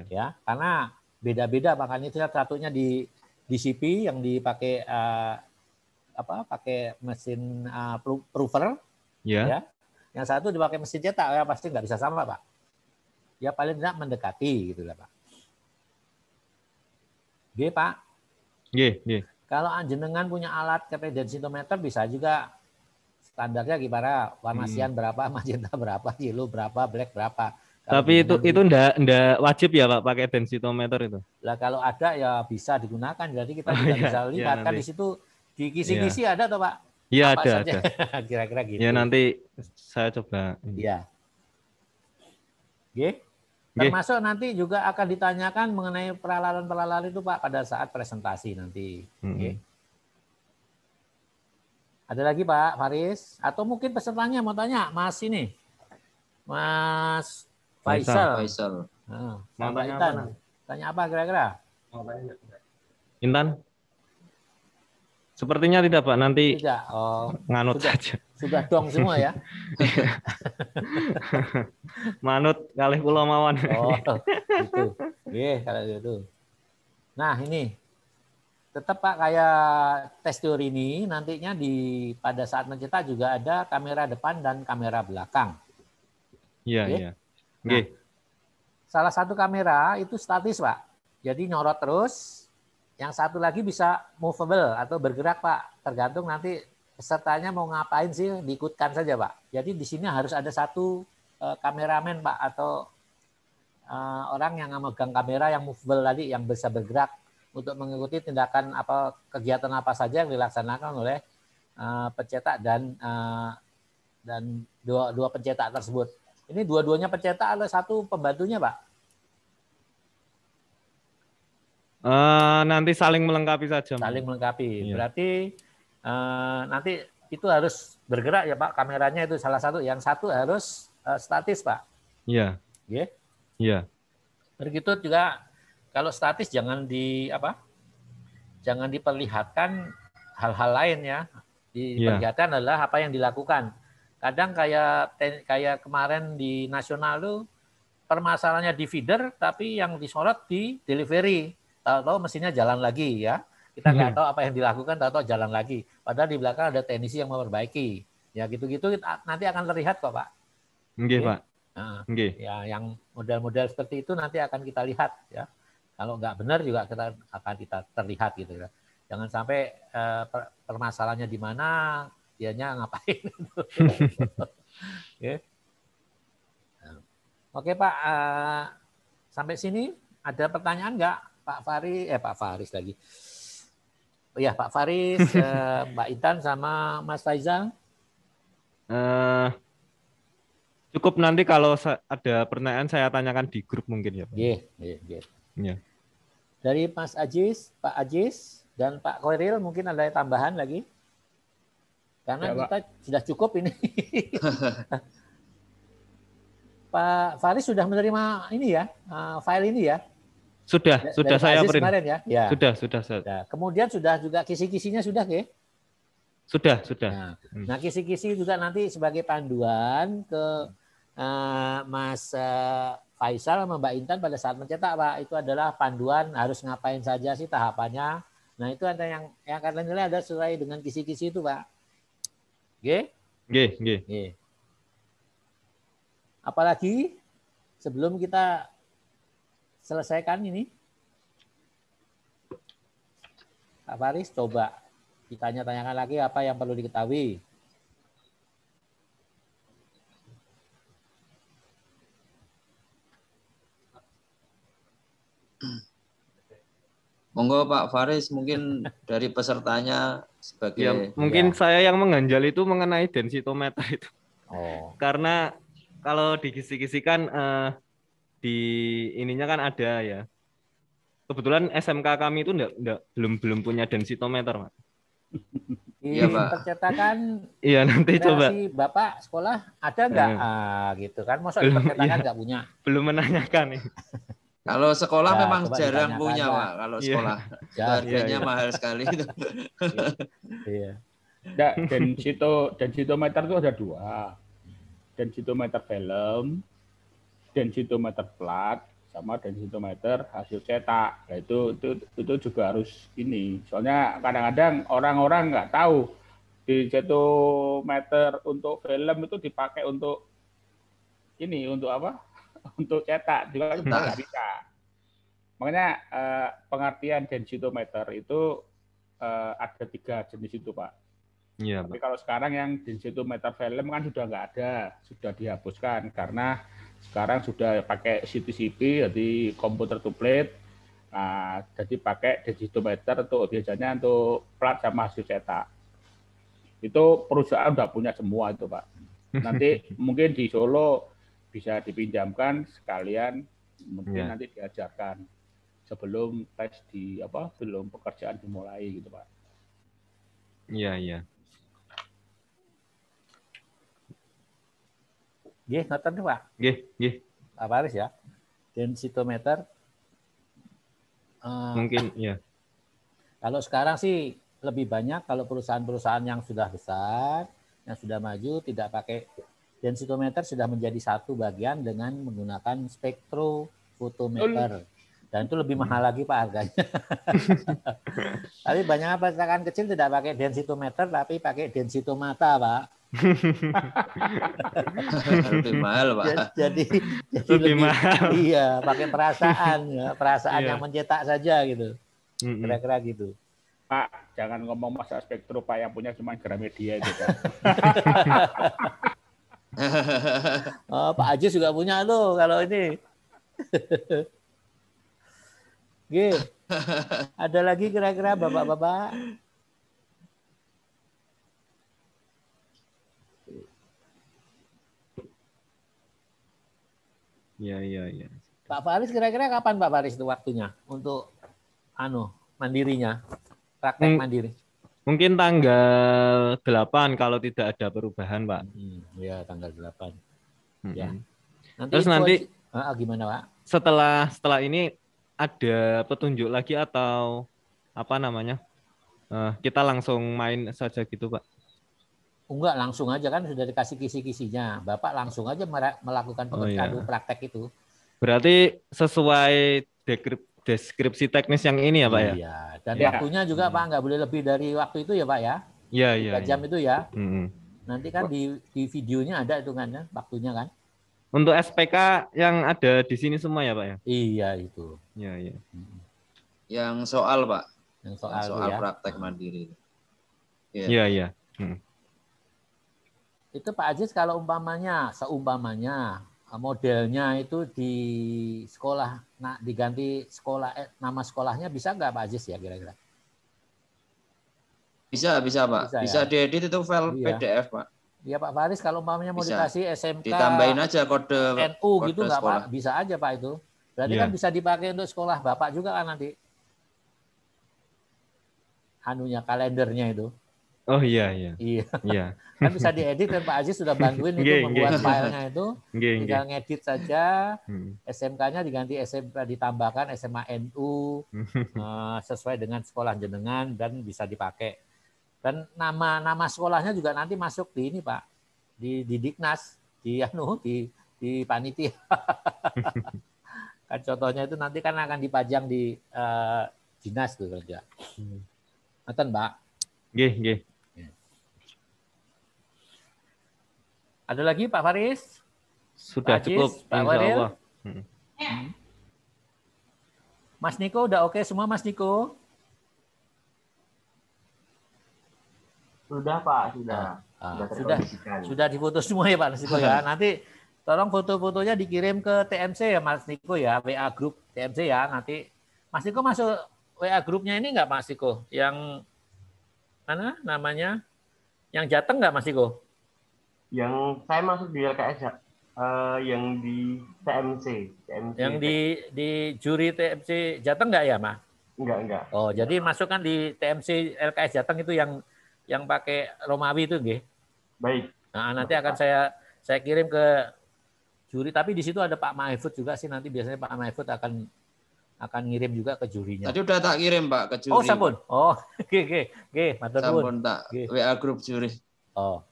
Ya, karena beda-beda, makanya itu satunya di DCP yang dipakai pakai mesin prover, ya. Yang satu dipakai mesin cetak, ya pasti nggak bisa sama, Pak. Ya paling tidak mendekati, gitu lah, Pak. Oke, Pak. Nggih. Kalau jenengan punya alat KP densitometer bisa juga standarnya gimana, warna cyan berapa, magenta berapa, yellow berapa, black berapa. Tapi itu enggak wajib ya, Pak, pakai densitometer itu. Lah kalau ada ya bisa digunakan. Jadi kita juga bisa lihat kan di situ di kisi-kisi ada toh, Pak? Iya, ada. Kira-kira gitu. Ya nanti saya coba. Iya. Oke. Termasuk nanti juga akan ditanyakan mengenai peralatan-peralatan itu, Pak, pada saat presentasi nanti. Oke. Ada lagi, Pak Faris? Atau mungkin pesertanya mau tanya, Mas ini, Mas Faisal. Nah, mau tanya Intan. Apa? Tanya apa kira-kira? Intan? Sepertinya tidak, Pak. Nanti tidak. Nganut saja. Sudah dong semua ya. Manut kalih kula mawon. Gitu. Kalau gitu. Nah, ini tetap, Pak, kayak tes teori ini nantinya pada saat mencetak juga ada kamera depan dan kamera belakang. Iya. Nah, salah satu kamera itu statis, Pak. Jadi nyorot terus. Yang satu lagi bisa movable atau bergerak, Pak. Tergantung nanti pesertanya mau ngapain sih, diikutkan saja, Pak. Jadi di sini harus ada satu kameramen, Pak, atau orang yang memegang kamera yang movable tadi, yang bisa bergerak untuk mengikuti tindakan kegiatan apa saja yang dilaksanakan oleh pencetak dan dua pencetak tersebut. Ini dua-duanya pencetak atau satu pembantunya, Pak? Nanti saling melengkapi saja. Saling melengkapi. Iya. Berarti nanti itu harus bergerak ya, Pak. Kameranya itu salah satu. Yang satu harus statis, Pak. Iya. Iya. Begitu juga kalau statis jangan diperlihatkan hal-hal lain ya. Diperlihatkan adalah apa yang dilakukan. Kadang kayak kemarin di nasional tuh permasalahannya di feeder, tapi yang disorot di delivery. Tahu mesinnya jalan lagi ya. Kita nggak tahu apa yang dilakukan, tahu-tahu jalan lagi. Padahal di belakang ada teknisi yang memperbaiki. Ya gitu-gitu nanti akan terlihat kok, Pak. Nggih, Oke? Pak. Nah, Nggih. ya yang model-model seperti itu nanti akan kita lihat ya. Kalau nggak benar juga kita terlihat gitu ya. Jangan sampai permasalahannya di mana, dianya ngapain. Oke. Oke Pak, sampai sini ada pertanyaan nggak Pak Faris lagi. Oh ya Pak Faris, Mbak Intan sama Mas Faizal. Cukup nanti kalau ada pertanyaan saya tanyakan di grup mungkin ya Pak. Iya. Dari Mas Ajis, Pak Ajis dan Pak Koiril mungkin ada tambahan lagi? Karena kita sudah cukup ini. Pak Faris sudah menerima ini ya, file ini ya? Sudah saya print. Kemarin ya? Ya. Sudah. Nah, kemudian sudah juga kisi-kisinya sudah ke? Sudah. Nah, kisi-kisi juga nanti sebagai panduan ke Mas Faisal sama Mbak Intan pada saat mencetak, Pak. Itu adalah panduan harus ngapain saja sih tahapannya. Nah, itu ada yang kalian nilai ada sesuai dengan kisi-kisi itu, Pak. Nggih. Apalagi sebelum kita selesaikan ini, Pak Faris coba ditanya-tanyakan lagi apa yang perlu diketahui. Monggo Pak Faris, mungkin dari pesertanya sebagai ya, mungkin saya yang mengganjal itu mengenai densitometer itu. Karena kalau dikisi-kisikan di ininya kan ada ya. Kebetulan SMK kami itu belum punya densitometer, Pak. Iya, Pak. Percetakan. Iya, nanti coba. Bapak sekolah ada nggak? Gitu kan. Masa percetakan nggak punya? Belum menanyakan nih. Kalau sekolah memang jarang punya, Pak. Kalau sekolah harganya mahal sekali itu. Iya. Densitometer itu ada 2. Densitometer film, densitometer plat, sama densitometer hasil cetak. Nah, itu juga harus ini. Soalnya kadang-kadang orang-orang nggak tahu densitometer untuk film itu dipakai untuk ini, untuk apa? Untuk cetak juga nggak bisa. Makanya pengertian densitometer itu ada 3 jenis itu, Pak. Iya, tapi kalau sekarang yang densitometer film kan sudah nggak ada, sudah dihapuskan karena sekarang sudah pakai CTCP, jadi komputer to plate. Nah, jadi pakai densitometer untuk biasanya untuk plat sama hasil cetak. Itu perusahaan udah punya semua itu, Pak. Nanti mungkin di Solo bisa dipinjamkan sekalian, mungkin nanti diajarkan sebelum tes belum pekerjaan dimulai gitu, Pak. Iya. Ngoten Pak. Nggih. Pak Faris ya. Densitometer mungkin ya. Kalau sekarang sih lebih banyak kalau perusahaan-perusahaan yang sudah besar, yang sudah maju tidak pakai densitometer, sudah menjadi satu bagian dengan menggunakan spektrofotometer. Dan itu lebih mahal lagi Pak harganya. Tapi banyak perusahaan kecil tidak pakai densitometer tapi pakai densitomata, Pak. Lebih mahal, Pak. Jadi lebih mahal. Iya, pakai perasaan yang mencetak saja gitu. Kira-kira gitu. Pak, jangan ngomong masa spektro Pak, yang punya cuma Gramedia itu, Pak. Pak Ajis juga punya tuh kalau ini. Ada lagi kira-kira Bapak-bapak? Iya. Pak Faris kira-kira kapan Pak Faris itu waktunya untuk mandirinya, praktek mandiri? Mungkin tanggal 8 kalau tidak ada perubahan, Pak. Ya, tanggal 8. Ya. Terus nanti gimana, Pak? Setelah ini ada petunjuk lagi atau apa namanya? Kita langsung main saja gitu, Pak. Enggak, langsung aja kan sudah dikasih kisi-kisinya. Bapak langsung aja melakukan praktek itu. Berarti sesuai deskripsi teknis yang ini ya Pak ya? Iya, dan Ya. waktunya juga Pak nggak boleh lebih dari waktu itu ya Pak ya. Iya, iya. 3 jam iya. itu ya. Mm-mm. Nanti kan di videonya ada itu kan ya, waktunya kan. Untuk SPK yang ada di sini semua ya Pak ya? Iya itu. Iya, iya. Yang soal Pak, Yang yang soal, soal itu ya. praktek mandiri. Iya. Iya, iya. Itu Pak Aziz kalau seumpamanya modelnya itu di sekolah, diganti sekolah, nama sekolahnya bisa nggak Pak Aziz ya kira-kira? Bisa Pak. Bisa Bisa ya? diedit itu file Iya. PDF Pak. Iya Pak Faris, kalau umpamanya mau Bisa. dikasih SMK Ditambahin aja kode NU gitu kode nggak Pak? sekolah. Bisa aja Pak itu. Berarti Iya. kan bisa dipakai untuk sekolah Bapak juga kan nanti. Anunya, kalendernya itu. Oh iya, iya. Iya. Iya. Kan bisa diedit dan Pak Aziz sudah bantuin itu Nggih, membuat nggih. filenya itu. Nggih, Tinggal nggih. ngedit saja. Hmm. SMK-nya diganti SMK, ditambahkan SMA NU sesuai dengan sekolah jenengan dan bisa dipakai. Dan nama sekolahnya juga nanti masuk di ini Pak, di Diknas, di panitia. Kan contohnya itu nanti kan akan dipajang di dinas tuh kerja. Ngoten Mbak. Nggih, nggih. Ada lagi Pak Faris? Sudah Pak Aziz, cukup Pak insya Waril? Allah. Mas Niko udah oke semua Mas Niko? Sudah Pak, sudah. Sudah sudah difoto semua ya Pak Niko ya. Nanti tolong foto-fotonya dikirim ke TMC ya Mas Niko ya, WA grup TMC ya. Nanti Mas Niko masuk WA grupnya ini enggak Mas Niko? Yang mana namanya? Yang Jateng enggak Mas Niko? Yang saya masuk di LKS ya. Yang di TMC. Yang di juri TMC Jateng enggak ya, Mas? Enggak. Oh, jadi masukkan di TMC LKS Jateng itu yang pakai Romawi itu nggih. Baik. Nah, nanti akan saya kirim ke juri, tapi di situ ada Pak Mahfud juga sih, nanti biasanya Pak Mahfud akan ngirim juga ke jurinya. Tadi udah tak kirim Pak ke juri. Oh, sampun. Oh, nggih, matur nuwun. Sampun tak WA grup juri. Oh.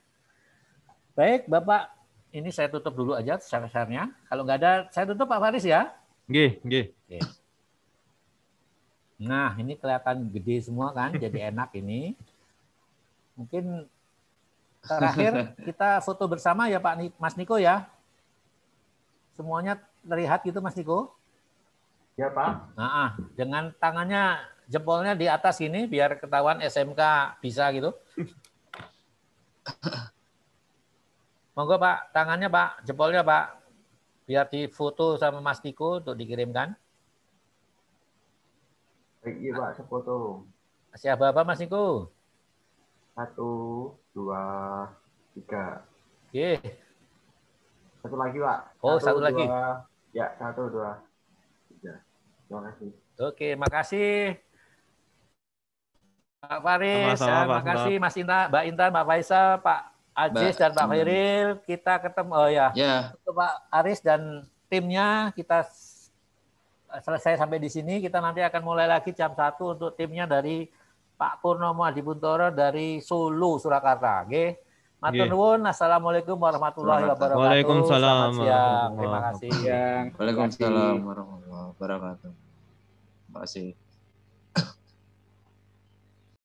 Baik, Bapak, ini saya tutup dulu aja share-nya. Kalau nggak ada, saya tutup Pak Faris ya. Nggih, nggih. Oke. Nah, ini kelihatan gede semua kan, jadi enak ini. Mungkin terakhir kita foto bersama ya Pak Mas Niko ya. Semuanya terlihat gitu Mas Niko? Ya Pak. Nah, dengan tangannya, jempolnya di atas ini biar ketahuan SMK bisa gitu. Monggo Pak, tangannya Pak, jempolnya Pak, biar difoto sama Mas Niko untuk dikirimkan. Baik, iya Pak, sefoto. Masih apa Mas Niko? 1, 2, 3. Oke. Satu lagi Pak. Oh, satu lagi. Ya, 1, 2, 3. Terima kasih. Oke, makasih Pak Faris, Sama-sama, Pak. makasih Mas Inta, Mbak Intan, Pak Faisal, Pak Aziz dan Pak Khairil. Kita ketemu, oh ya, untuk Pak Aris dan timnya kita selesai sampai di sini. Kita nanti akan mulai lagi jam 1 untuk timnya dari Pak Purnomo Adipuntoro dari Solo, Surakarta. Oke. Matur nuwun. Assalamualaikum warahmatullahi wabarakatuh. Waalaikumsalam. Selamat siang. Terima kasih. Waalaikumsalam warahmatullahi wabarakatuh. Terima kasih.